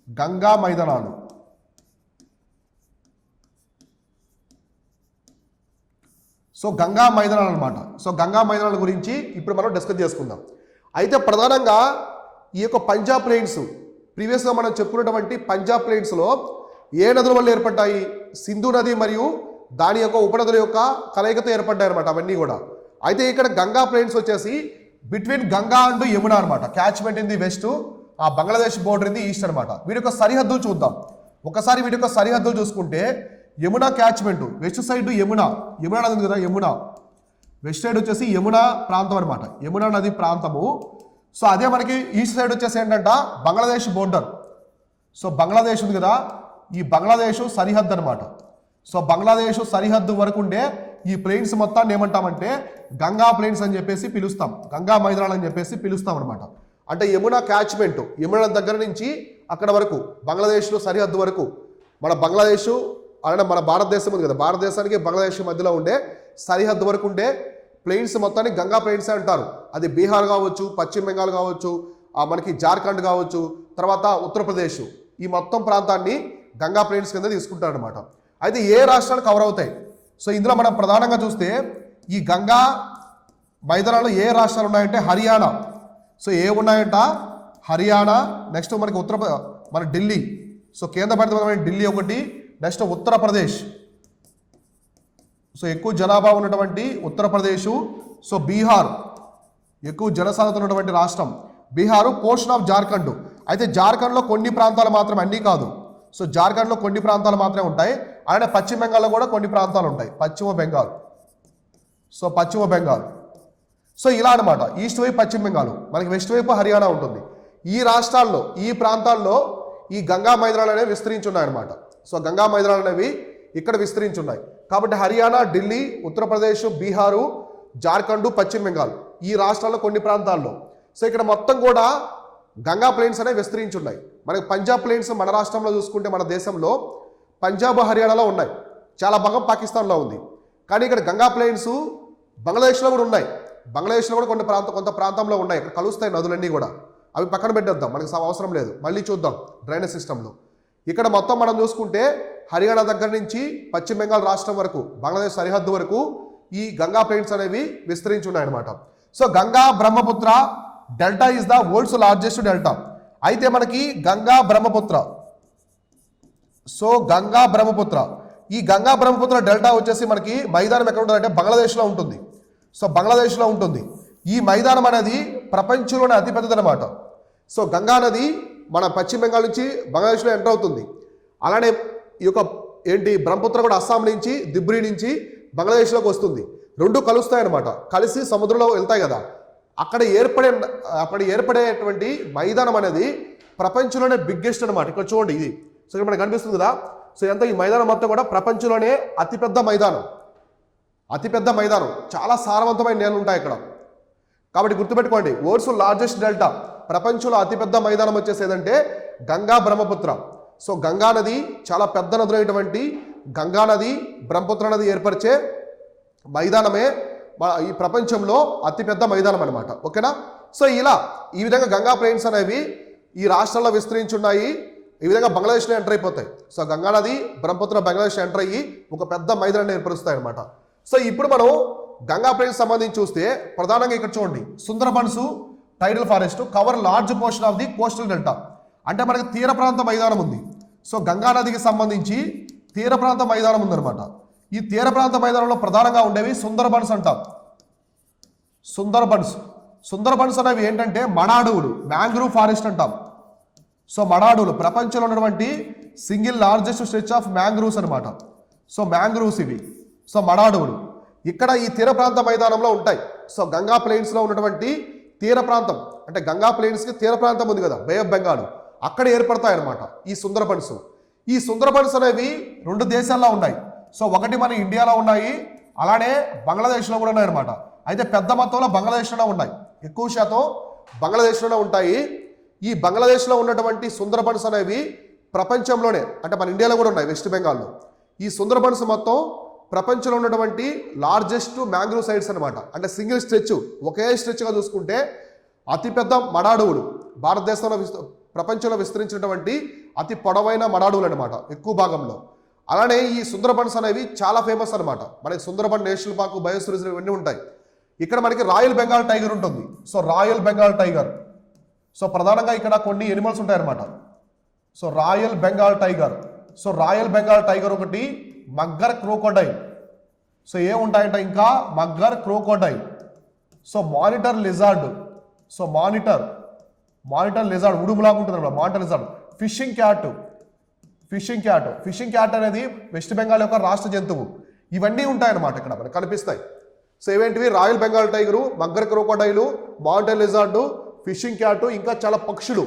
గంగా మైదానాలు. సో గంగా మైదానాలు అనమాట. సో గంగా మైదానాల గురించి ఇప్పుడు మనం డిస్కస్ చేసుకుందాం. అయితే ప్రధానంగా ఈ యొక్క పంజాబ్ ప్లెయిన్స్, ప్రీవియస్గా మనం చెప్పుకున్నటువంటి పంజాబ్ ప్లెయిన్స్లో ఏ నదుల వల్ల ఏర్పడ్డాయి? సింధు నది మరియు దాని యొక్క ఉపనదుల యొక్క కలయికతో ఏర్పడ్డాయి అనమాట అవన్నీ కూడా. అయితే ఇక్కడ గంగా ప్లెయిన్స్ వచ్చేసి బిట్వీన్ గంగా అండ్ యమునా అనమాట. క్యాచ్మెంట్ ఇన్ ది వెస్ట్, ఆ Bangladesh border in the east అనమాట. వీటి యొక్క సరిహద్దులు చూద్దాం ఒకసారి. వీటి యొక్క సరిహద్దులు చూసుకుంటే Yamuna catchment west side Yamuna నది ఉంది కదా, యమునా వెస్ట్ సైడ్ వచ్చేసి యమునా ప్రాంతం అనమాట, యమునా నది ప్రాంతము. సో అదే మనకి ఈస్ట్ సైడ్ వచ్చేసి ఏంటంట బంగ్లాదేశ్ బోర్డర్. సో బంగ్లాదేశ్ ఉంది కదా, ఈ బంగ్లాదేశ్ సరిహద్దు అనమాట. సో బంగ్లాదేశ్ సరిహద్దు వరకు ఉండే ఈ ప్లెయిన్స్ మొత్తాన్ని ఏమంటామంటే గంగా ప్లెయిన్స్ అని చెప్పేసి పిలుస్తాం, గంగా మైదానాలు అని చెప్పేసి పిలుస్తాం అనమాట. అంటే యమునా క్యాచ్మెంట్, యమునా దగ్గర నుంచి అక్కడ వరకు బంగ్లాదేశ్లో సరిహద్దు వరకు మన బంగ్లాదేశ్ అలానే మన భారతదేశం ఉంది కదా, భారతదేశానికి బంగ్లాదేశ్ మధ్యలో ఉండే సరిహద్దు వరకు ఉండే ప్లెయిన్స్ మొత్తాన్ని గంగా ప్లెయిన్స్ అంటారు. అది బీహార్ కావచ్చు, పశ్చిమ బెంగాల్ కావచ్చు, మనకి జార్ఖండ్ కావచ్చు, తర్వాత ఉత్తరప్రదేశ్, ఈ మొత్తం ప్రాంతాన్ని గంగా ప్లెయిన్స్ కింద తీసుకుంటారు అనమాట. అయితే ఏ రాష్ట్రాలు కవర్ అవుతాయి? సో ఇందులో మనం ప్రధానంగా చూస్తే ఈ గంగా మైదానాలు ఏ రాష్ట్రాలు ఉన్నాయంటే హర్యానా. సో ఏ ఉన్నాయంట హర్యానా, నెక్స్ట్ మనకి మన ఢిల్లీ, సో కేంద్రపాలిత ఢిల్లీ ఒకటి, నెక్స్ట్ ఉత్తరప్రదేశ్, సో ఎక్కువ జనాభా ఉన్నటువంటి ఉత్తరప్రదేశ్, సో బీహార్ ఎక్కువ జనసాంద్రత ఉన్నటువంటి రాష్ట్రం బీహారు, పోర్షన్ ఆఫ్ జార్ఖండ్. అయితే జార్ఖండ్లో కొన్ని ప్రాంతాలు మాత్రమే, అన్నీ కాదు. సో జార్ఖండ్లో కొన్ని ప్రాంతాలు మాత్రమే ఉంటాయి. అలానే పశ్చిమ బెంగాల్లో కూడా కొన్ని ప్రాంతాలు ఉంటాయి, పశ్చిమ బెంగాల్. సో పశ్చిమ బెంగాల్, సో ఇలా అనమాట. ఈస్ట్ వైపు పశ్చిమ బెంగాల్, మనకి వెస్ట్ వైపు హర్యానా ఉంటుంది. ఈ రాష్ట్రాల్లో ఈ ప్రాంతాల్లో ఈ గంగా మైదానాలు అనేవి విస్తరించి ఉన్నాయన్నమాట. సో గంగా మైదానాలు అనేవి ఇక్కడ విస్తరించి ఉన్నాయి. కాబట్టి హర్యానా, ఢిల్లీ, ఉత్తరప్రదేశ్, బీహారు, జార్ఖండ్, పశ్చిమ బెంగాల్ ఈ రాష్ట్రాల్లో కొన్ని ప్రాంతాల్లో సో ఇక్కడ మొత్తం కూడా గంగా ప్లెయిన్స్ అనేవి విస్తరించి ఉన్నాయి. మనకి పంజాబ్ ప్లెయిన్స్ మన రాష్ట్రంలో చూసుకుంటే మన దేశంలో పంజాబ్, హర్యానాలో ఉన్నాయి, చాలా భాగం పాకిస్తాన్లో ఉంది. కానీ ఇక్కడ గంగా ప్లెయిన్స్ బంగ్లాదేశ్లో కూడా ఉన్నాయి, బంగ్లాదేశ్లో కూడా కొంత ప్రాంతంలో ఉన్నాయి. ఇక్కడ కలుస్తాయి నదులన్నీ కూడా, అవి పక్కన పెట్టేద్దాం, మనకి అవసరం లేదు, మళ్ళీ చూద్దాం డ్రైనేజ్ సిస్టంలో. ఇక్కడ మొత్తం మనం చూసుకుంటే హర్యానా దగ్గర నుంచి పశ్చిమ బెంగాల్ రాష్ట్రం వరకు, బంగ్లాదేశ్ సరిహద్దు వరకు ఈ గంగా ప్లెయిన్స్ అనేవి విస్తరించి ఉన్నాయన్నమాట. So Ganga Brahmaputra delta is the world's largest delta. అయితే మనకి గంగా బ్రహ్మపుత్ర, సో గంగా బ్రహ్మపుత్ర, ఈ గంగా బ్రహ్మపుత్ర డెల్టా వచ్చేసి మనకి మైదానం ఎక్కడ ఉంటుందంటే బంగ్లాదేశ్లో ఉంటుంది. సో బంగ్లాదేశ్లో ఉంటుంది. ఈ మైదానం అనేది ప్రపంచంలోనే అతిపెద్దది అనమాట. సో గంగా నది మన పశ్చిమ బెంగాల్ నుంచి బంగ్లాదేశ్లో ఎంటర్ అవుతుంది. అలానే ఈ యొక్క బ్రహ్మపుత్ర కూడా అస్సాం నుంచి, దిబ్రీ నుంచి బంగ్లాదేశ్లోకి వస్తుంది. రెండు కలుస్తాయన్నమాట, కలిసి సముద్రంలో వెళ్తాయి కదా. అక్కడ ఏర్పడేటువంటి మైదానం అనేది ప్రపంచంలోనే బిగ్గెస్ట్ అనమాట. ఇక్కడ చూడండి, ఇది సో ఇక్కడ మనకు కనిపిస్తుంది కదా. సో ఎంత ఈ మైదానం మొత్తం కూడా ప్రపంచంలోనే అతిపెద్ద మైదానం, చాలా సారవంతమైన నేలలు ఉంటాయి ఇక్కడ. కాబట్టి గుర్తుపెట్టుకోండి, వరల్డ్స్ లార్జెస్ట్ డెల్టా, ప్రపంచంలో అతిపెద్ద మైదానం వచ్చేసి ఏదంటే గంగా బ్రహ్మపుత్ర. సో గంగా నది చాలా పెద్ద నదులైనటువంటి గంగా నది, బ్రహ్మపుత్ర నది ఏర్పరిచే మైదానమే ఈ ప్రపంచంలో అతిపెద్ద మైదానం అనమాట. ఓకేనా? సో ఈ విధంగా గంగా ప్లెయిన్స్ అనేవి ఈ రాష్ట్రాల్లో విస్తరించున్నాయి. ఈ విధంగా బంగ్లాదేశ్లో ఎంటర్ అయిపోతాయి. సో గంగా నది, బ్రహ్మపుత్ర బంగ్లాదేశ్ ఎంటర్ అయ్యి ఒక పెద్ద మైదానాన్ని ఏర్పరుస్తాయి అనమాట. సో ఇప్పుడు మనం గంగా ప్లెయిన్స్ సంబంధించి చూస్తే ప్రధానంగా ఇక్కడ చూడండి, Sundarbans tidal forest cover large portion of the coastal delta. అంటే మనకి తీర ప్రాంత మైదానం ఉంది. సో గంగా నదికి సంబంధించి తీర ప్రాంత మైదానం ఉందన్నమాట. ఈ తీర ప్రాంత మైదానంలో ప్రధానంగా ఉండేవి సుందరబన్స్ అంటాం. సుందరబన్స్ అనేవి ఏంటంటే మడ అడవులు, మ్యాంగ్రూవ్ ఫారెస్ట్ అంటాం. సో మడ అడవులు ప్రపంచంలో ఉన్నటువంటి single largest stretch of mangroves అనమాట. సో మ్యాంగ్రూవ్స్ ఇవి. సో మడ అడవులు ఇక్కడ ఈ తీర ప్రాంత మైదానంలో ఉంటాయి. సో గంగా ప్లెయిన్స్లో ఉన్నటువంటి తీర ప్రాంతం, అంటే గంగా ప్లెయిన్స్కి తీర ప్రాంతం ఉంది కదా, బే ఆఫ్ బెంగాల్, అక్కడ ఏర్పడతాయి అనమాట ఈ సుందరబన్స్. ఈ సుందరబన్స్ అనేవి రెండు దేశాల్లో ఉన్నాయి. సో ఒకటి మన ఇండియాలో ఉన్నాయి, అలానే బంగ్లాదేశ్లో కూడా ఉన్నాయి అనమాట. అయితే పెద్ద మొత్తంలో బంగ్లాదేశ్లోనే ఉన్నాయి, ఎక్కువ శాతం బంగ్లాదేశ్లోనే ఉంటాయి. ఈ బంగ్లాదేశ్లో ఉన్నటువంటి సుందరబన్స్ అనేవి ప్రపంచంలోనే, అంటే మన ఇండియాలో కూడా ఉన్నాయి, వెస్ట్ బెంగాల్లో. ఈ సుందరబన్స్ మొత్తం ప్రపంచంలో ఉన్నటువంటి లార్జెస్ట్ మ్యాంగ్రూవ్ సైట్స్ అనమాట. అంటే సింగిల్ స్ట్రెచ్, ఒకే స్ట్రెచ్గా చూసుకుంటే అతిపెద్ద మడ అడవులు, భారతదేశంలో ప్రపంచంలో విస్తరించినటువంటి అతి పొడవైన మడాడువులు అనమాట ఎక్కువ భాగంలో. అలానే ఈ సుందరబన్స్ అనేవి చాలా ఫేమస్ అనమాట. మనకి Sundarban national park, biosphere reserve ఇవన్నీ ఉంటాయి. ఇక్కడ మనకి రాయల్ బెంగాల్ టైగర్ ఉంటుంది. So royal Bengal tiger, so ప్రధానంగా ఇక్కడ కొన్ని ఎనిమల్స్ ఉంటాయన్నమాట. So royal Bengal tiger, so royal Bengal tiger ఒకటి, మగ్గర్ క్రోకోడైల్, సో ఏముంటాయంట ఇంకా mugger crocodile, so monitor lizard, so monitor lizard ఉడుములాగా ఉంటుంది అన్నమాట. మానిటర్ లిజార్డ్, ఫిషింగ్ క్యాట్ అనేది వెస్ట్ బెంగాల్ యొక్క రాష్ట్ర జంతువు. ఇవన్నీ ఉంటాయన్నమాట ఇక్కడ మనకు కనిపిస్తాయి. సో ఇవేంటివి royal Bengal tiger, mugger crocodile, monitor lizard, fishing cat, ఇంకా చాలా పక్షులు,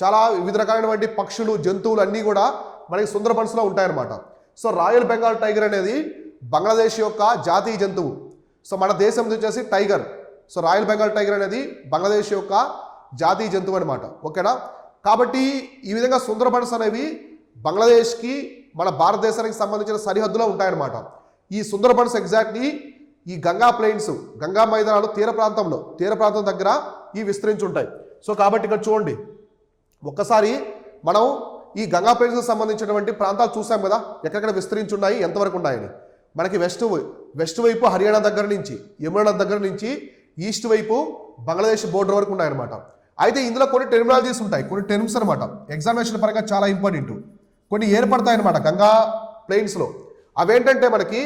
చాలా వివిధ రకాలైనటువంటి పక్షులు, జంతువులు అన్నీ కూడా మనకి సుందరబన్స్లో ఉంటాయన్నమాట. సో రాయల్ బెంగాల్ టైగర్ అనేది బంగ్లాదేశ్ యొక్క జాతీయ జంతువు. సో మన దేశం వచ్చేసి tiger. So royal Bengal tiger అనేది బంగ్లాదేశ్ యొక్క జాతీయ జంతువు అనమాట. ఓకేనా? కాబట్టి ఈ విధంగా సుందరబన్స్ అనేవి బంగ్లాదేశ్కి మన భారతదేశానికి సంబంధించిన సరిహద్దులో ఉంటాయన్నమాట. ఈ సుందరబన్స్ ఎగ్జాక్ట్లీ ఈ గంగా ప్లెయిన్స్, గంగా మైదానాలు తీర ప్రాంతం దగ్గర ఈ విస్తరించి ఉంటాయి. సో కాబట్టి ఇక్కడ చూడండి, ఒక్కసారి మనం ఈ గంగా ప్లెయిన్స్కి సంబంధించినటువంటి ప్రాంతాలు చూసాం కదా, ఎక్కడెక్కడ విస్తరించి ఉన్నాయి, ఎంతవరకు ఉన్నాయని. మనకి వెస్ట్ వైపు హర్యానా దగ్గర నుంచి, యమునా దగ్గర నుంచి ఈస్ట్ వైపు బంగ్లాదేశ్ బోర్డర్ వరకు ఉన్నాయన్నమాట. అయితే ఇందులో కొన్ని టెర్మినాలజీస్ ఉంటాయి, కొన్ని టర్మ్స్ అనమాట, ఎగ్జామినేషన్ పరంగా చాలా ఇంపార్టెంట్. కొన్ని ఏర్పడతాయి అనమాట గంగా ప్లెయిన్స్లో. అవేంటంటే మనకి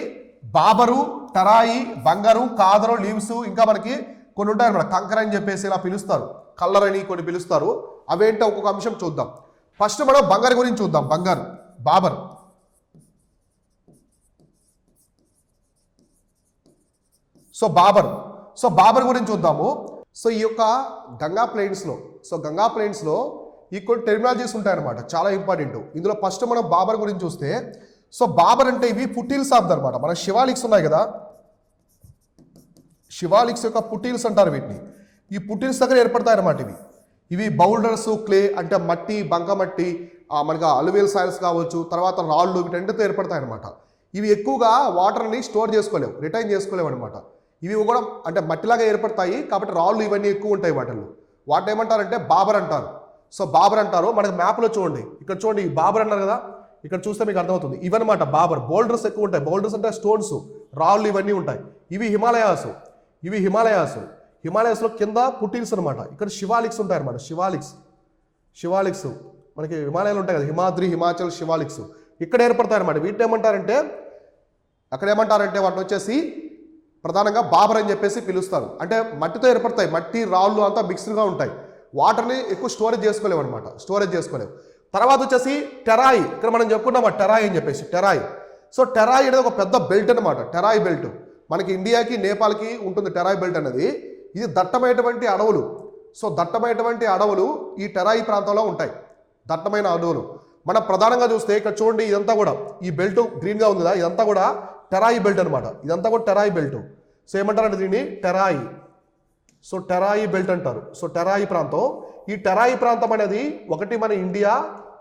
బాబరు, టరాయి, బంగారు, కాదరు, లీవ్స్, ఇంకా మనకి కొన్ని ఉంటాయన్నమాట. కంకర అని చెప్పేసి ఇలా పిలుస్తారు, కల్లర్ అని కొన్ని పిలుస్తారు. అవేంటో ఒక్కొక్క అంశం చూద్దాం. ఫస్ట్ మనం బంగారు గురించి చూద్దాం. బాబర్. సో బాబర్ గురించి చూద్దాము. సో ఈ యొక్క గంగా ప్లెయిన్స్లో ఈ కొన్ని టెర్మినాలజీస్ ఉంటాయన్నమాట, చాలా ఇంపార్టెంట్. ఇందులో ఫస్ట్ మనం బాబర్ గురించి చూస్తే, సో బాబర్ అంటే ఇవి పుట్టిల్స్ ఆఫ్ అనమాట. మన శివాలిక్స్ ఉన్నాయి కదా, శివాలిక్స్ యొక్క పుట్టిల్స్ అంటారు వీటిని. ఈ పుట్టిల్స్ దగ్గర ఏర్పడతాయి అన్నమాట ఇవి బౌల్డర్స్, క్లే అంటే మట్టి, బంకమట్టి, మనకి అలువేల్ సాయిల్స్ కావచ్చు, తర్వాత రాళ్ళు, వీటన్నిటితో ఏర్పడతాయి అనమాట. ఇవి ఎక్కువగా వాటర్ని స్టోర్ చేసుకోలేవు, రిటైన్ చేసుకోలేవు అనమాట. ఇవి కూడా అంటే మట్టిలాగా ఏర్పడతాయి కాబట్టి రాళ్ళు ఇవన్నీ ఎక్కువ ఉంటాయి వాటిల్లో. వాటిని ఏమంటారంటే బాబర్ అంటారు. సో బాబర్ అంటారు. మనకి మ్యాప్లో చూడండి, ఇక్కడ చూడండి ఈ బాబర్ అన్నారు కదా, ఇక్కడ చూస్తే మీకు అర్థమవుతుంది. ఇవన్నమాట బాబర్. బోల్డర్స్ ఎక్కువ ఉంటాయి. బోల్డర్స్ అంటే స్టోన్స్, రాళ్ళు ఇవన్నీ ఉంటాయి. ఇవి హిమాలయాస్లో కింద పుట్టిల్స్ అనమాట. ఇక్కడ శివాలిక్స్ ఉంటాయి అనమాట. శివాలిక్స్ మనకి హిమాలయాలు ఉంటాయి కదా, హిమాద్రి, హిమాచల్, శివాలిక్స్ ఇక్కడ ఏర్పడతాయి అనమాట. వీటిని ఏమంటారంటే వాటిని వచ్చేసి ప్రధానంగా బాబర్ అని చెప్పేసి పిలుస్తారు. అంటే మట్టితో ఏర్పడతాయి, మట్టి, రాళ్ళు అంతా మిక్స్డ్గా ఉంటాయి. వాటర్ని ఎక్కువ స్టోరేజ్ చేసుకోలేవు. తర్వాత వచ్చేసి టెరాయి. ఇక్కడ మనం చెప్పుకున్నాం టెరాయి అని చెప్పేసి, టెరాయి. సో టెరాయి అనేది ఒక పెద్ద బెల్ట్ అనమాట. టెరాయి బెల్ట్ మనకి ఇండియాకి, నేపాల్కి ఉంటుంది. టెరాయి బెల్ట్ అనేది ఇది దట్టమైనటువంటి అడవులు. సో దట్టమైనటువంటి అడవులు ఈ టెరాయి ప్రాంతంలో ఉంటాయి. దట్టమైన అడవులు మనం ప్రధానంగా చూస్తే ఇక్కడ చూడండి, ఇదంతా కూడా ఈ బెల్ట్ గ్రీన్గా ఉంది కదా, ఇదంతా కూడా టెరాయి బెల్ట్ అనమాట. ఇదంతా కూడా టెరాయి బెల్ట్. సో ఏమంటారంటే దీన్ని టెరాయి. సో టెరాయి బెల్ట్ అంటారు. సో టెరాయి ప్రాంతం. ఈ టెరాయి ప్రాంతం అనేది ఒకటి మన ఇండియా,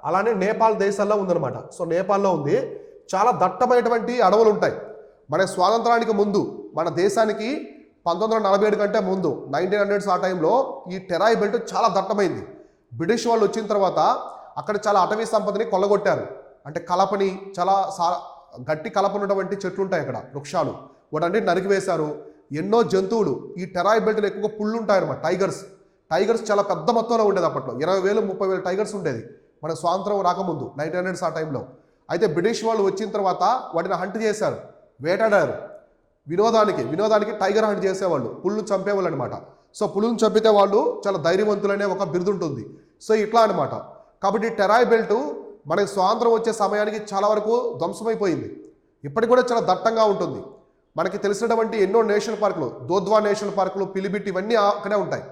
అలానే నేపాల్ దేశాల్లో ఉందన్నమాట. సో నేపాల్లో ఉంది. చాలా దట్టమైనటువంటి అడవులు ఉంటాయి. మన స్వాతంత్రానికి ముందు, మన దేశానికి 1947 కంటే ముందు 1900s ఆ టైంలో ఈ టెరాయి బెల్ట్ చాలా దట్టమైంది. బ్రిటిష్ వాళ్ళు వచ్చిన తర్వాత అక్కడ చాలా అటవీ సంపదని కొల్లగొట్టారు. అంటే కలపని, చాలా గట్టి కలప ఉన్నటువంటి చెట్లు ఉంటాయి అక్కడ, వృక్షాలు, వాటన్నిటి నరికివేశారు. ఎన్నో జంతువులు ఈ టెరాయి బెల్ట్లో ఎక్కువగా పుళ్ళు ఉంటాయన్నమాట. టైగర్స్ చాలా పెద్ద మొత్తంలో ఉండేది అప్పట్లో. 20,000 30,000 టైగర్స్ ఉండేది మన స్వాతంత్రం రాకముందు 1900s ఆ టైంలో. అయితే బ్రిటిష్ వాళ్ళు వచ్చిన తర్వాత వాటిని హంట్ చేశారు, వేటాడారు. వినోదానికి టైగర్ హంట్ చేసేవాళ్ళు, పుళ్ళు చంపేవాళ్ళు అనమాట. సో పులులను చంపితే వాళ్ళు చాలా ధైర్యవంతులనే ఒక బిరుదు ఉంటుంది. సో ఇట్లా అనమాట. కాబట్టి టెరాయి బెల్ట్ మనకి స్వాతంత్రం వచ్చే సమయానికి చాలా వరకు ధ్వంసమైపోయింది. ఇప్పటికి కూడా చాలా దట్టంగా ఉంటుంది. మనకి తెలిసినటువంటి ఎన్నో నేషనల్ పార్కులు, దోద్వా నేషనల్ పార్కులు, పిలిభిట్, ఇవన్నీ అక్కడే ఉంటాయి.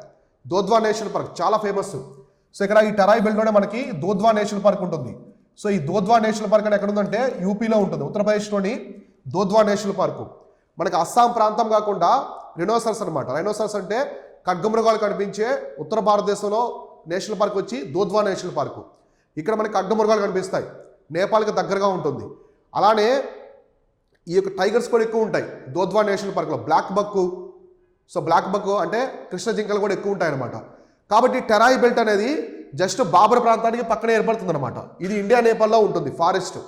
దోద్వా నేషనల్ పార్క్ చాలా ఫేమస్. సో ఇక్కడ ఈ టెరాయి బెల్ట్లోనే మనకి దోద్వా నేషనల్ పార్క్ ఉంటుంది. సో ఈ దోద్వా నేషనల్ పార్క్ అని ఎక్కడ ఉందంటే యూపీలో ఉంటుంది, ఉత్తరప్రదేశ్లోని దోద్వా నేషనల్ పార్కు. మనకి అస్సాం ప్రాంతం కాకుండా రైనోసరస్ అనమాట. రైనోసరస్ అంటే ఖడ్గమృగాలు కనిపించే ఉత్తర భారతదేశంలో నేషనల్ పార్క్ వచ్చి దోద్వా నేషనల్ పార్కు. ఇక్కడ మనకి ఖడ్గమృగాలు కనిపిస్తాయి. నేపాల్కి దగ్గరగా ఉంటుంది. అలానే ఈ యొక్క టైగర్స్ కూడా ఎక్కువ ఉంటాయి దోద్వా నేషనల్ పార్క్లో. బ్లాక్ బక్ అంటే కృష్ణ జింకలు కూడా ఎక్కువ ఉంటాయి అన్నమాట. కాబట్టి టెరాయి బెల్ట్ అనేది జస్ట్ బాబర్ ప్రాంతానికి పక్కనే ఏర్పడుతుంది అనమాట. ఇది ఇండియా నేపాల్లో ఉంటుంది ఫారెస్ట్.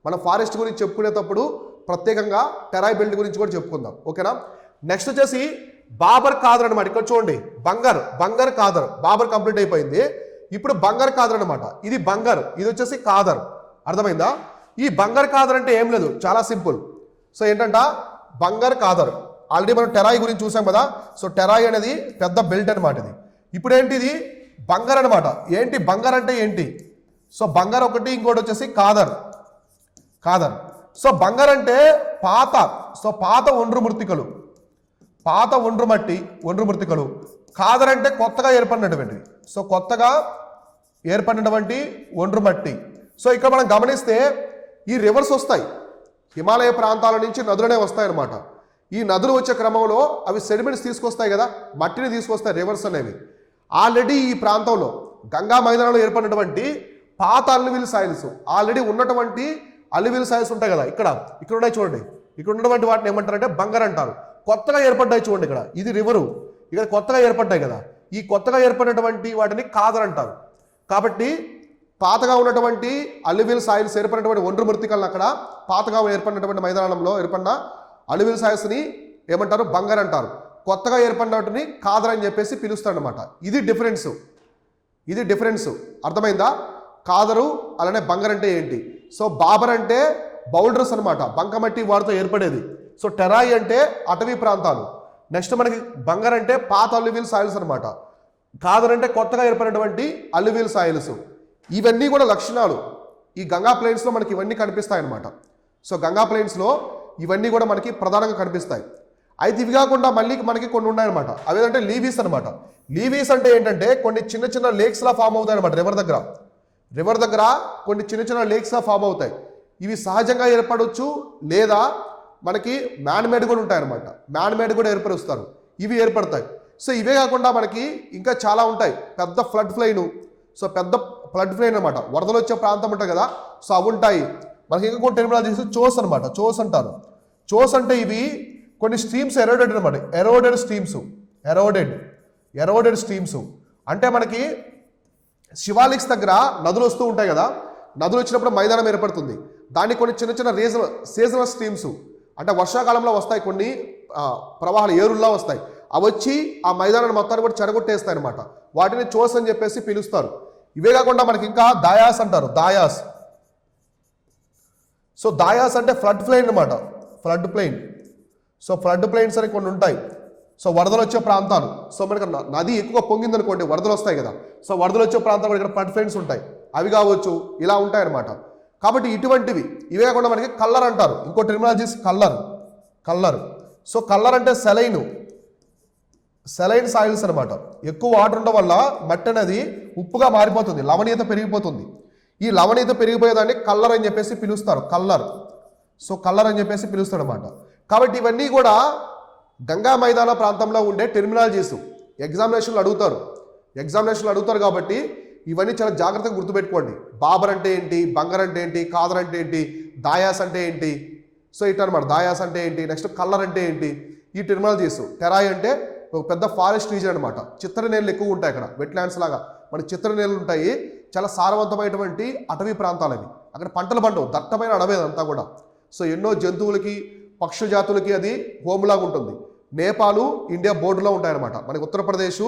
మనం ఫారెస్ట్ గురించి చెప్పుకునేటప్పుడు ప్రత్యేకంగా టెరాయ్ బెల్ట్ గురించి కూడా చెప్పుకుందాం, ఓకేనా. నెక్స్ట్ వచ్చేసి బాబర్ ఖాదర్ అనమాట. ఇక్కడ చూడండి బంగర్ ఖాదర్. బాబర్ కంప్లీట్ అయిపోయింది, ఇప్పుడు బంగర్ ఖాదర్ అనమాట. ఇది బంగర్, ఇది వచ్చేసి ఖాదర్. అర్థమైందా? ఈ బంగర్ ఖాదర్ అంటే ఏం లేదు, చాలా సింపుల్. సో ఏంటంట బంగర్ ఖాదర్. ఆల్రెడీ మనం టెరాయ్ గురించి చూసాం కదా. సో టెరాయ్ అనేది పెద్ద బెల్ట్ అనమాట. ఇది ఇప్పుడు ఏంటి, ఇది బంగర్ అనమాట. ఏంటి బంగర్ అంటే ఏంటి? సో బంగర్ ఒకటి, ఇంకోటి వచ్చేసి ఖాదర్. సో బంగర్ అంటే పాత ఒండ్రు మృతికలు. ఖాదర్ అంటే కొత్తగా ఏర్పడినటువంటివి. సో కొత్తగా ఏర్పడినటువంటి ఒండ్రు మట్టి. సో ఇక్కడ మనం గమనిస్తే ఈ రివర్స్ వస్తాయి, హిమాలయ ప్రాంతాల నుంచి నదులనే వస్తాయన్నమాట. ఈ నదులు వచ్చే క్రమంలో అవి సెడిమెంట్స్ తీసుకొస్తాయి కదా, మట్టిని తీసుకొస్తాయి రివర్స్ అనేవి. ఆల్రెడీ ఈ ప్రాంతంలో గంగా మైదానంలో ఏర్పడినటువంటి పాత అల్లువిల్ సాయిల్స్, ఆల్రెడీ ఉన్నటువంటి అల్లువిల్ సాయిల్స్ ఉంటాయి కదా, ఇక్కడ ఉన్నాయి చూడండి. ఇక్కడ ఉన్నటువంటి వాటిని ఏమంటారంటే బంగర్ అంటారు. కొత్తగా ఏర్పడ్డాయి చూడండి, ఇక్కడ ఇది రివరు, ఇక్కడ కొత్తగా ఏర్పడ్డాయి కదా, ఈ కొత్తగా ఏర్పడినటువంటి వాటిని ఖాదర్ అంటారు. కాబట్టి పాతగా ఉన్నటువంటి అల్లువిల్ సాయిల్స్ ఏర్పడినటువంటి ఒండ్రు మృతికలను అక్కడ పాతగా ఏర్పడినటువంటి మైదానంలో ఏర్పడిన అల్లువిల్ సాయిల్స్ని ఏమంటారు? బంగర్ అంటారు. కొత్తగా ఏర్పడినట్టుని ఖాదర్ అని చెప్పేసి పిలుస్తారనమాట. ఇది డిఫరెన్స్. అర్థమైందా? ఖాదరు అలానే బంగర్ అంటే ఏంటి? సో బాబర్ అంటే బౌల్డర్స్ అనమాట, బంకమట్టి వాటితో ఏర్పడేది. సో టెరాయ్ అంటే అటవీ ప్రాంతాలు. నెక్స్ట్ మనకి బంగర్ అంటే పాత అల్లువిల్ సాయిల్స్ అనమాట. ఖాదర్ అంటే కొత్తగా ఏర్పడినటువంటి అల్లువిల్ సాయిల్స్. ఇవన్నీ కూడా లక్షణాలు ఈ గంగా ప్లెయిన్స్లో మనకి ఇవన్నీ కనిపిస్తాయి అనమాట. సో గంగా ప్లెయిన్స్లో ఇవన్నీ కూడా మనకి ప్రధానంగా కనిపిస్తాయి. అయితే ఇవి కాకుండా మళ్ళీ మనకి కొన్ని ఉన్నాయన్నమాట. అవేంటంటే లీవీస్ అనమాట. లీవీస్ అంటే ఏంటంటే కొన్ని చిన్న చిన్న లేక్స్లా ఫామ్ అవుతాయి అనమాట. రివర్ దగ్గర కొన్ని చిన్న చిన్న లేక్స్లా ఫామ్ అవుతాయి. ఇవి సహజంగా ఏర్పడవచ్చు, లేదా మనకి మ్యాన్మేడ్ కూడా ఉంటాయి అనమాట. మ్యాన్మేడ్ కూడా ఏర్పరుస్తారు, ఇవి ఏర్పడతాయి. సో ఇవే కాకుండా మనకి ఇంకా చాలా ఉంటాయి. పెద్ద ఫ్లడ్ ప్లెయిన్ అనమాట, వరదలు వచ్చే ప్రాంతం ఉంటుంది కదా, సో అవి ఉంటాయి. మనకి ఇంకా కొన్ని టెర్మినాలజీ చోస్ అనమాట. చోస్ అంటారు. చోస్ అంటే ఇవి కొన్ని స్ట్రీమ్స్ ఎరోడెడ్ అనమాట. ఎరోడెడ్ స్ట్రీమ్స్ అంటే మనకి శివాలిక్స్ దగ్గర నదులు వస్తూ ఉంటాయి కదా, నదులు వచ్చినప్పుడు మైదానం ఏర్పడుతుంది. దాన్ని కొన్ని చిన్న చిన్న సీజనల్ స్ట్రీమ్స్ అంటే వర్షాకాలంలో వస్తాయి, కొన్ని ప్రవాహాలు ఏరుల్లా వస్తాయి. అవి వచ్చి ఆ మైదానాన్ని మొత్తాన్ని కూడా చెడగొట్టేస్తాయి అనమాట. వాటిని చోస్ అని చెప్పేసి పిలుస్తారు. ఇవే కాకుండా మనకి ఇంకా దాయాస్ అంటారు. సో దాయాస్ అంటే ఫ్లడ్ ప్లెయిన్ అనమాట. సో ఫ్లడ్ ప్లెయిన్స్ అని కొన్ని ఉంటాయి. సో వరదలు వచ్చే ప్రాంతాలు. సో మనకి నది ఎక్కువ పొంగిందనుకోండి, వరదలు వస్తాయి కదా. సో వరదలు వచ్చే ప్రాంతాలు ఇక్కడ ఫ్లడ్ ప్లెయిన్స్ ఉంటాయి, అవి కావచ్చు, ఇలా ఉంటాయి అనమాట. కాబట్టి ఇటువంటివి. ఇవే కాకుండా మనకి కల్లర్ అంటారు. ఇంకో టెర్మినాలజీస్ కల్లర్. సో కల్లర్ అంటే సెలైన్ సాయిల్స్ అనమాట. ఎక్కువ వాటర్ ఉండడం వల్ల మట్టి అనేది ఉప్పుగా మారిపోతుంది, లవణీయత పెరిగిపోతుంది. ఈ లవణీయత పెరిగిపోయేదాన్ని కల్లర్ అని చెప్పేసి పిలుస్తారు. సో కల్లర్ అని చెప్పేసి పిలుస్తాడు అనమాట. కాబట్టి ఇవన్నీ కూడా గంగా మైదాన ప్రాంతంలో ఉండే టెర్మినాలజీస్ ఎగ్జామినేషన్లు అడుగుతారు కాబట్టి ఇవన్నీ చాలా జాగ్రత్తగా గుర్తుపెట్టుకోండి. బాబర్ అంటే ఏంటి, బంగర్ అంటే ఏంటి, ఖాదర్ అంటే ఏంటి, దాయాస్ అంటే ఏంటి, సో ఇట్లా అనమాట. దాయాస్ అంటే ఏంటి, నెక్స్ట్ కల్లర్ అంటే ఏంటి, ఈ టెర్మినాలజీస్. టెరాయ్ అంటే ఒక పెద్ద ఫారెస్ట్ రీజన్ అనమాట. చిత్తరనేళ్ళు ఎక్కువ ఉంటాయి అక్కడ, వెట్లాండ్స్ లాగా మన చిత్తరనేళ్ళు ఉంటాయి. చాలా సారవంతమైనటువంటి అటవీ ప్రాంతాలు అవి. అక్కడ పంటలు పండవు, దట్టమైన అడవి అదంతా కూడా. సో ఎన్నో జంతువులకి, పక్షు జాతులకి అది హోమ్లాగా ఉంటుంది. నేపాల్ ఇండియా బోర్డులో ఉంటాయన్నమాట. మనకి ఉత్తరప్రదేశ్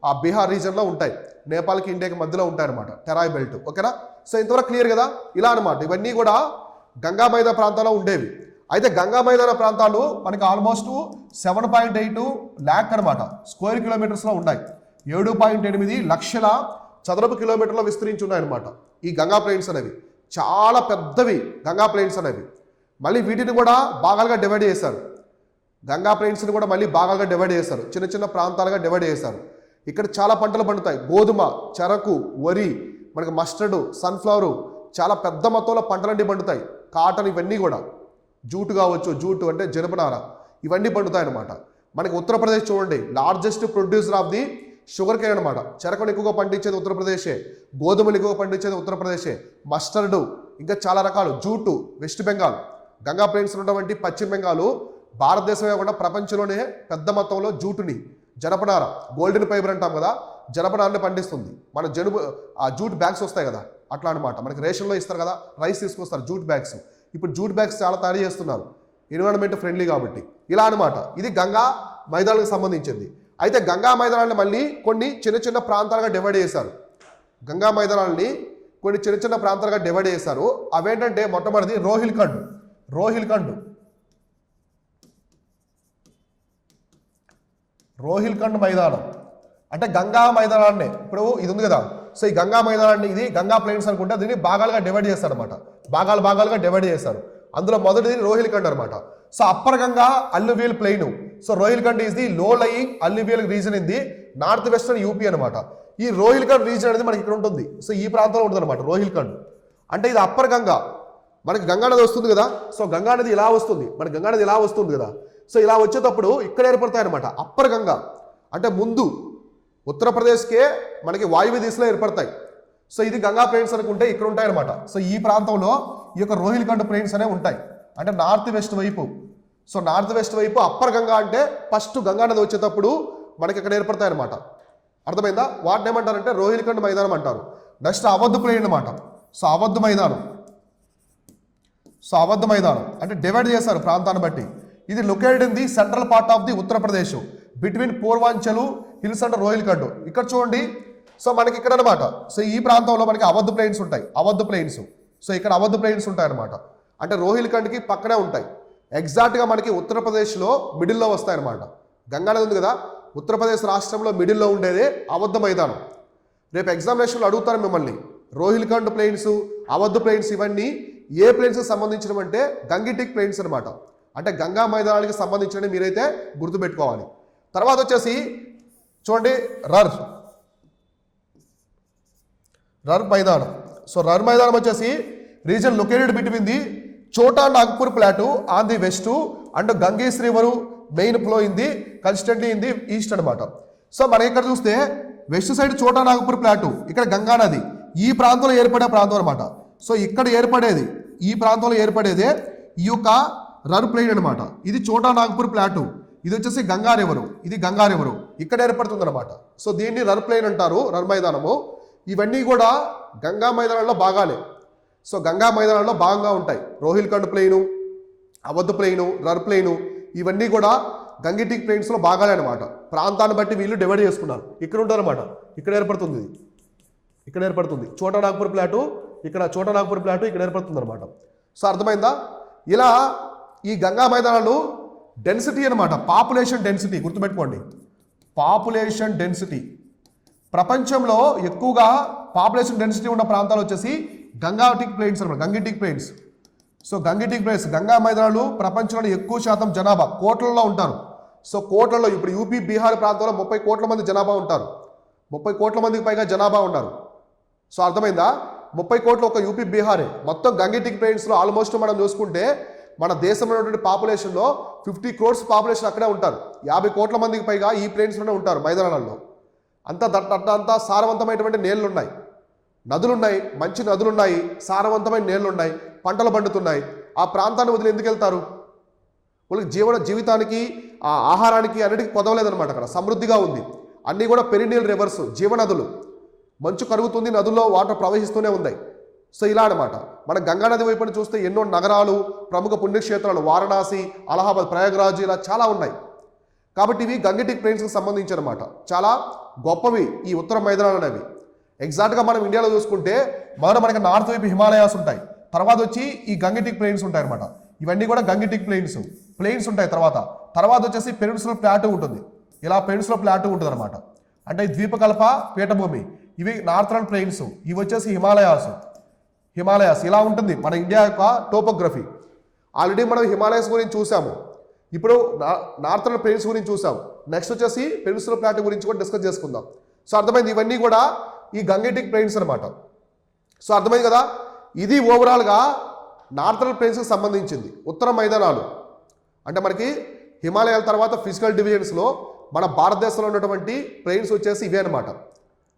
ఆ బీహార్ రీజన్లో ఉంటాయి. నేపాల్కి ఇండియాకి మధ్యలో ఉంటాయన్నమాట టెరాయ్ బెల్ట్, ఓకేనా. సో ఇంతవరకు క్లియర్ కదా. ఇలా అనమాట ఇవన్నీ కూడా గంగా మైదాన ప్రాంతాల్లో ఉండేవి. అయితే గంగా మైదాన ప్రాంతాలు మనకి ఆల్మోస్ట్ 7.8 lakh అనమాట స్క్వేర్ కిలోమీటర్స్లో ఉన్నాయి. 7.8 లక్షల చదరపు కిలోమీటర్లో విస్తరించి ఉన్నాయన్నమాట ఈ గంగా ప్లెయిన్స్ అనేవి. చాలా పెద్దవి గంగా ప్లెయిన్స్ అనేవి. మళ్ళీ వీటిని కూడా భాగాలుగా డివైడ్ చేశారు. గంగా ప్లెయిన్స్ని కూడా మళ్ళీ భాగాలుగా డివైడ్ చేశారు, చిన్న చిన్న ప్రాంతాలుగా డివైడ్ చేశారు. ఇక్కడ చాలా పంటలు పండుతాయి. గోధుమ, చెరకు, వరి, మనకి మస్టర్డ్, సన్ఫ్లవరు, చాలా పెద్ద మొత్తంలో పంటలన్నీ పండుతాయి. కాటన్, ఇవన్నీ కూడా జూటు కావచ్చు, జూటు అంటే జనపనార, ఇవన్నీ పండుతాయి అన్నమాట. మనకి ఉత్తరప్రదేశ్ చూడండి, largest producer of the sugar cane అనమాట. చెరకును ఎక్కువగా పండించేది ఉత్తరప్రదేశే, గోధుమలు ఎక్కువగా పండించేది ఉత్తరప్రదేశే, మస్టర్డు, ఇంకా చాలా రకాలు, jute west Bengal. Ganga plains ఉన్నటువంటి పశ్చిమ బెంగాల్ భారతదేశమే కాకుండా ప్రపంచంలోనే పెద్ద మొత్తంలో జూటుని, జనపనార, గోల్డెన్ ఫైబర్ అంటాం కదా, జనపనాన్ని పండిస్తుంది. మన ఆ జూట్ బ్యాగ్స్ వస్తాయి కదా, అట్లా అనమాట. మనకి రేషన్లో ఇస్తారు కదా, రైస్ తీసుకొస్తారు జూట్ బ్యాగ్స్. ఇప్పుడు జూట్ బ్యాగ్స్ చాలా తయారు చేస్తున్నారు, ఎన్విరాన్మెంట్ ఫ్రెండ్లీ కాబట్టి. ఇలా అనమాట. ఇది గంగా మైదానానికి సంబంధించింది. అయితే గంగా మైదానాన్ని మళ్ళీ కొన్ని చిన్న చిన్న ప్రాంతాలుగా డివైడ్ చేశారు. గంగా మైదానాన్ని కొన్ని చిన్న చిన్న ప్రాంతాలుగా డివైడ్ చేశారు. అవేంటంటే మొట్టమొదటిది రోహిల్ఖండ్. రోహిల్ఖండ్ మైదానం అంటే గంగా మైదానాన్ని, ఇప్పుడు ఇది ఉంది కదా, సో ఈ గంగా మైదానాన్ని, ఇది గంగా ప్లెయిన్స్ అనుకుంటే దీన్ని భాగాలుగా డివైడ్ చేస్తారు అనమాట. భాగాలుగా డివైడ్ చేశారు. అందులో మొదటిది రోహిల్ఖండ్ అనమాట. So upper Ganga alluvial plain. So Rohilkhand is the low lying alluvial region in the north western UP అనమాట. ఈ రోహిల్ఖండ్ రీజన్ అనేది మనకి ఇక్కడ ఉంటుంది. సో ఈ ప్రాంతంలో ఉంటుంది అనమాట రోహిల్ఖండ్. అంటే ఇది అప్పర్ గంగా. మనకి గంగా నది వస్తుంది కదా, సో గంగా నది ఇలా వస్తుంది, మనకి గంగా నది ఇలా వస్తుంది కదా. సో ఇలా వచ్చేటప్పుడు ఇక్కడ ఏర్పడతాయి అనమాట అప్పర్ గంగా. అంటే ముందు ఉత్తరప్రదేశ్కే మనకి వాయువ్య దిశలో ఏర్పడతాయి. సో ఇది గంగా ప్లెయిన్స్ అనుకుంటే ఇక్కడ ఉంటాయి అనమాట. సో ఈ ప్రాంతంలో ఈ యొక్క రోహిల్ఖండ్ ప్లెయిన్స్ అనేవి ఉంటాయి, అంటే నార్త్ వెస్ట్ వైపు. సో నార్త్ వెస్ట్ వైపు అప్పర్ గంగా అంటే ఫస్ట్ గంగా నది వచ్చేటప్పుడు మనకి ఇక్కడ ఏర్పడతాయి అనమాట. అర్థమైందా? వాటిని ఏమంటారంటే రోహిల్ఖండ్ మైదానం అంటారు. నెక్స్ట్ అవధ్ ప్లెయిన్ అనమాట. సో అవధ్ మైదానం అంటే డివైడ్ చేశారు ప్రాంతాన్ని బట్టి. ఇది located in the central part of the Uttar Pradesh between Purvanchal hills and Rohilkhand. ఇక్కడ చూడండి, సో మనకి ఇక్కడ అనమాట. సో ఈ ప్రాంతంలో మనకి అవధ్ ప్లెయిన్స్ ఉంటాయి, సో ఇక్కడ అవధ్ ప్లెయిన్స్ ఉంటాయి అనమాట. అంటే రోహిల్ఖండ్కి పక్కనే ఉంటాయి. ఎగ్జాక్ట్గా మనకి ఉత్తరప్రదేశ్లో మిడిల్లో వస్తాయి అనమాట. గంగా నది ఉంది కదా, ఉత్తరప్రదేశ్ రాష్ట్రంలో మిడిల్లో ఉండేదే అవధ్ మైదానం. రేపు ఎగ్జామినేషన్లో అడుగుతారు మిమ్మల్ని, రోహిల్ఖండ్ ప్లెయిన్స్, అవధ్ ప్లెయిన్స్ ఇవన్నీ ఏ ప్లెయిన్స్కి సంబంధించినవి అంటే గంగిటిక్ ప్లెయిన్స్ అనమాట. అంటే గంగా మైదానానికి సంబంధించినవి మీరైతే గుర్తుపెట్టుకోవాలి. తర్వాత వచ్చేసి చూడండి రర్ మైదానం. సో రర్ మైదానం వచ్చేసి reason located between the Chota Nagpur plateau on the west and Ganges river main flow in the constantly in the east అనమాట. సో మనకి ఇక్కడ చూస్తే వెస్ట్ సైడ్ చోటా నాగ్పూర్ ప్లాటూ, ఇక్కడ గంగా నది ఈ ప్రాంతంలో ఏర్పడే ప్రాంతం అనమాట. సో ఇక్కడ ఏర్పడేది, ఈ ప్రాంతంలో ఏర్పడేదే ఈ యొక్క రర్ ప్లెయిన్ అనమాట. ఇది చోటా నాగ్పూర్ ప్లాటూ, ఇది వచ్చేసి గంగా రివరు, ఇది గంగా రివరు ఇక్కడ ఏర్పడుతుంది అనమాట. సో దీన్ని రర్ ప్లెయిన్ అంటారు, రర్ మైదానము. ఇవన్నీ కూడా గంగా మైదానంలో భాగాలే. సో గంగా మైదానంలో భాగంగా ఉంటాయి. Rohilkhand plain, Awadh plain, రర్ plain ఇవన్నీ కూడా గంగిటిక్ ప్లెయిన్స్లో భాగాలే అనమాట. ప్రాంతాన్ని బట్టి వీళ్ళు డివైడ్ చేసుకున్నారు. ఇక్కడ ఉంటారు అనమాట, ఇక్కడ ఏర్పడుతుంది, చోటా నాగ్పూర్ ప్లాటూ, ఇక్కడ ఏర్పడుతుంది అనమాట. సో అర్థమైందా? ఇలా ఈ గంగా మైదానాలు డెన్సిటీ అనమాట, పాపులేషన్ డెన్సిటీ గుర్తుపెట్టుకోండి. పాపులేషన్ డెన్సిటీ ప్రపంచంలో ఎక్కువగా పాపులేషన్ డెన్సిటీ ఉన్న ప్రాంతాలు వచ్చేసి గంగిటిక్ ప్లెయిన్స్ అనమాట. సో గంగిటిక్ ప్లెయిన్స్, గంగా మైదానాలు ప్రపంచంలో ఎక్కువ శాతం జనాభా కోట్లలో ఉంటారు. సో కోట్లలో ఇప్పుడు యూపీ బీహార్ ప్రాంతంలో 30 కోట్ల మంది జనాభా ఉంటారు. 30 కోట్ల మందికి పైగా జనాభా ఉన్నారు. సో అర్థమైందా? 30 కోట్లు ఒక యూపీ బీహారే. మొత్తం గంగిటిక్ ప్లెయిన్స్లో ఆల్మోస్ట్ మనం చూసుకుంటే మన దేశంలో ఉన్నటువంటి పాపులేషన్లో 50 crores పాపులేషన్ అక్కడే ఉంటారు. 50 కోట్ల మందికి పైగా ఈ ప్లెయిన్స్లోనే ఉంటారు మైదానాలలో. అంతా సారవంతమైనటువంటి నేళ్ళు ఉన్నాయి, నదులున్నాయి, మంచి నదులున్నాయి, సారవంతమైన నేళ్ళున్నాయి, పంటలు పండుతున్నాయి. ఆ ప్రాంతాన్ని వదిలి ఎందుకు వెళ్తారు? వాళ్ళకి జీవితానికి, ఆ ఆహారానికి అన్నిటికీ కొదవలేదనమాట. అక్కడ సమృద్ధిగా ఉంది, అన్నీ కూడా పెరినియల్ రివర్స్, జీవనదులు. మంచు కరుగుతుంది, నదుల్లో వాటర్ ప్రవహిస్తూనే ఉన్నాయి. సో ఇలా అనమాట. మన గంగా నది వైపున చూస్తే ఎన్నో నగరాలు, ప్రముఖ పుణ్యక్షేత్రాలు, వారణాసి, అలహాబాద్, ప్రయాగ్రాజ్ ఇలా చాలా ఉన్నాయి. కాబట్టి ఇవి గంగిటిక్ ప్లెయిన్స్కి సంబంధించి అనమాట. చాలా గొప్పవి ఈ ఉత్తర మైదానాలు అనేవి. ఎగ్జాక్ట్గా మనం ఇండియాలో చూసుకుంటే మనకి నార్త్ వైపు హిమాలయాస్ ఉంటాయి, తర్వాత వచ్చి ఈ గంగిటిక్ ప్లెయిన్స్ ఉంటాయి అనమాట. ఇవన్నీ కూడా గంగిటిక్ ప్లెయిన్స్ ఉంటాయి. తర్వాత వచ్చేసి పెనిన్సులర్ ప్లాటూ ఉంటుంది. ఇలా పెనిన్సులర్ ప్లాటూ ఉంటుంది అనమాట. అంటే ద్వీపకల్ప పీఠభూమి. ఇవి నార్థరన్ ప్లెయిన్స్, ఇవి వచ్చేసి హిమాలయాస్ ఇలా ఉంటుంది మన ఇండియా యొక్క టోపోగ్రఫీ. ఆల్రెడీ మనం హిమాలయాస్ గురించి చూసాము, ఇప్పుడు నార్థరన్ ప్లెయిన్స్ గురించి చూసాం. నెక్స్ట్ వచ్చేసి పెనిన్సులర్ ప్లాటూ గురించి కూడా డిస్కస్ చేసుకుందాం. సో అర్థమైంది, ఇవన్నీ కూడా ఈ గంగిటిక్ ప్లెయిన్స్ అనమాట. సో అర్థమైంది కదా? ఇది ఓవరాల్గా నార్థరన్ ప్లెయిన్స్కి సంబంధించింది. ఉత్తర మైదానాలు అంటే మనకి హిమాలయాల తర్వాత ఫిజికల్ డివిజన్స్లో మన భారతదేశంలో ఉన్నటువంటి ప్లెయిన్స్ వచ్చేసి ఇవే అనమాట.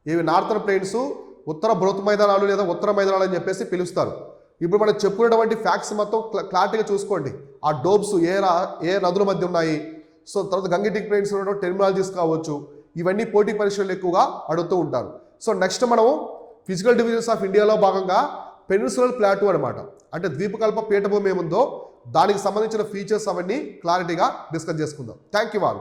ఇవి నార్థరన్ ప్లెయిన్స్, ఉత్తర బృహత్ మైదానాలు లేదా ఉత్తర మైదానాలు అని చెప్పేసి పిలుస్తారు. ఇప్పుడు మనం చెప్పుకున్నటువంటి ఫ్యాక్ట్స్ మొత్తం క్లారిటీగా చూసుకోండి. ఆ డోబ్స్ ఏ నదుల మధ్య ఉన్నాయి, సో తర్వాత గంగిటిక్ ప్లెయిన్స్ ఉన్నటువంటి టెర్మినాలజీస్ కావచ్చు, ఇవన్నీ పోటీ పరీక్షలు ఎక్కువగా అడుగుతూ ఉంటారు. సో నెక్స్ట్ మనం ఫిజికల్ డివిజన్స్ ఆఫ్ ఇండియాలో భాగంగా పెనిన్సులర్ ప్లాటూ అనమాట, అంటే ద్వీపకల్ప పీఠభూమి ఏముందో దానికి సంబంధించిన ఫీచర్స్ అవన్నీ క్లారిటీగా డిస్కస్ చేసుకుందాం. Thank you all.